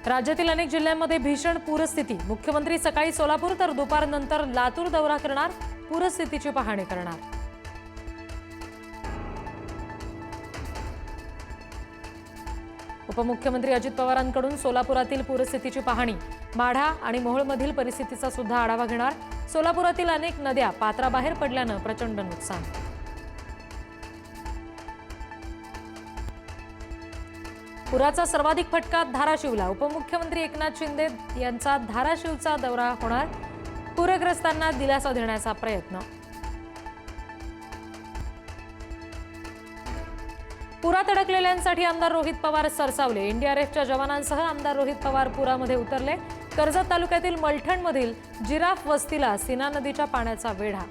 राज्यातील अनेक जिल्ह्यांमध्ये भीषण पूरस्थिती। मुख्यमंत्री सकाळी सोलापूर तर दुपारनंतर लातूर दौरा करणार, पूरस्थितीची पाहणी करणार। उपमुख्यमंत्री अजित पवारांकडून सोलापुरातील पूरस्थितीची पाहणी, माढा आणि मोहोळमधील परिस्थितीचा सुद्धा आढावा घेणार। सोलापुरातील अनेक नद्या पात्राबाहेर पडल्यानं प्रचंड नुकसान। पुराचा सर्वाधिक फटका धाराशिवला। उपमुख्यमंत्री एकनाथ शिंदे यांचा धाराशिवचा दौरा होणार, पूरग्रस्तांना दिलासा देण्याचा प्रयत्न। पुरात अडकलेल्यांसाठी आमदार रोहित पवार सरसावले। एनडीआरएफच्या जवानांसह आमदार रोहित पवार पुरामध्ये उतरले। कर्जत तालुक्यातील मलठणमधील जिराफ वस्तीला सीना नदीच्या पाण्याचा वेढा।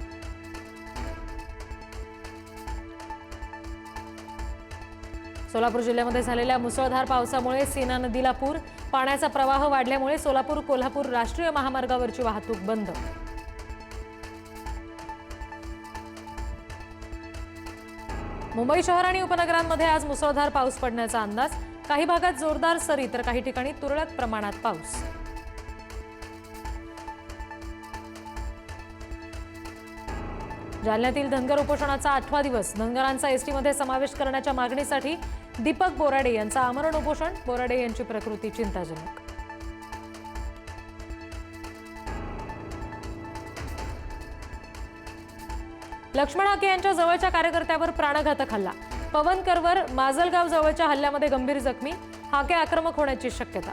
सोलापूर जिल्ह्यामध्ये झालेल्या मुसळधार पावसामुळे सीना नदीला पूर, पाण्याचा प्रवाह वाढल्यामुळे सोलापूर कोल्हापूर राष्ट्रीय महामार्गावरची वाहतूक बंद। मुंबई शहर आणि उपनगरांमध्ये आज मुसळधार पाऊस पडण्याचा अंदाज। काही भागात जोरदार सरी तर काही ठिकाणी तुरळक प्रमाणात पाऊस। जालन्यातील धनगर उपोषणाचा 8वा दिवस। धनगरांचा एसटीमध्ये समावेश करण्याच्या मागणीसाठी दीपक बोराडे यांचा आमरण उपोषण। बोराडे यांची प्रकृती चिंताजनक। लक्ष्मण हाके यांच्या जवळच्या कार्यकर्त्यावर प्राणघातक हल्ला। पवन करवर माजलगाव जवळच्या हल्ल्यामध्ये गंभीर जखमी। हाके आक्रमक होण्याची शक्यता।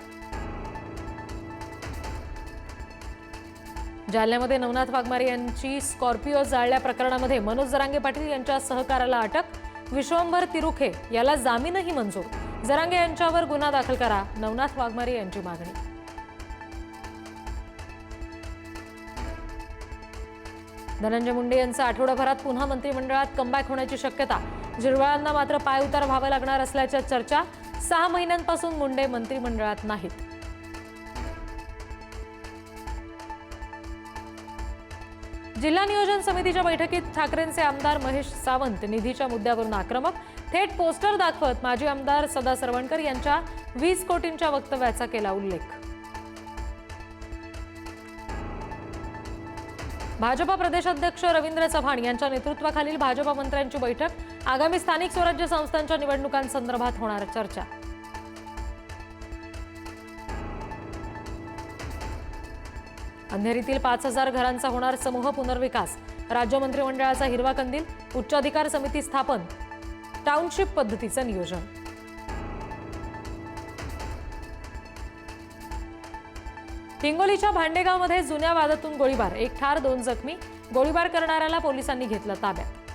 जालन्यामध्ये नवनाथ वाघमारे यांची स्कॉर्पिओ जाळल्या प्रकरणामध्ये मनोज जरांगे पाटील यांच्या सहकाराला अटक। विश्वंभर तिरुखे याला जामीनही मंजूर। जरांगे यांच्यावर गुन्हा दाखल करा, नवनाथ वाघमारे यांची मागणी। धनंजय मुंडे यांचा आठवडाभरात पुन्हा मंत्रिमंडळात कमबॅक होण्याची शक्यता। झिरवाळांना मात्र पायउतार व्हावं लागणार असल्याच्या चर्चा। 6 महिन्यांपासून मुंडे मंत्रिमंडळात नाहीत। जिल्हा नियोजन समितीच्या बैठकीत ठाकरेंचे आमदार महेश सावंत निधीच्या मुद्द्यावरून आक्रमक। थेट पोस्टर दाखवत माजी आमदार सदा सरवणकर यांच्या 20 कोटींच्या वक्तव्याचा केला उल्लेख। भाजपा प्रदेशाध्यक्ष रवींद्र चव्हाण यांच्या नेतृत्वाखालील भाजपा मंत्र्यांची बैठक। आगामी स्थानिक स्वराज्य संस्थांच्या निवडणुकांसंदर्भात होणार चर्चा। अंधेरीतील 5000 घरांचा होणार समूह पुनर्विकास। राज्य मंत्रिमंडळाचा हिरवा कंदील। उच्चाधिकार समिती स्थापन। टाउनशिप पद्धतीचं नियोजन। हिंगोलीच्या भांडेगावमध्ये जुन्या वादातून गोळीबार। 1 ठार 2 जखमी। गोळीबार करणाऱ्याला पोलिसांनी घेतलं ताब्यात।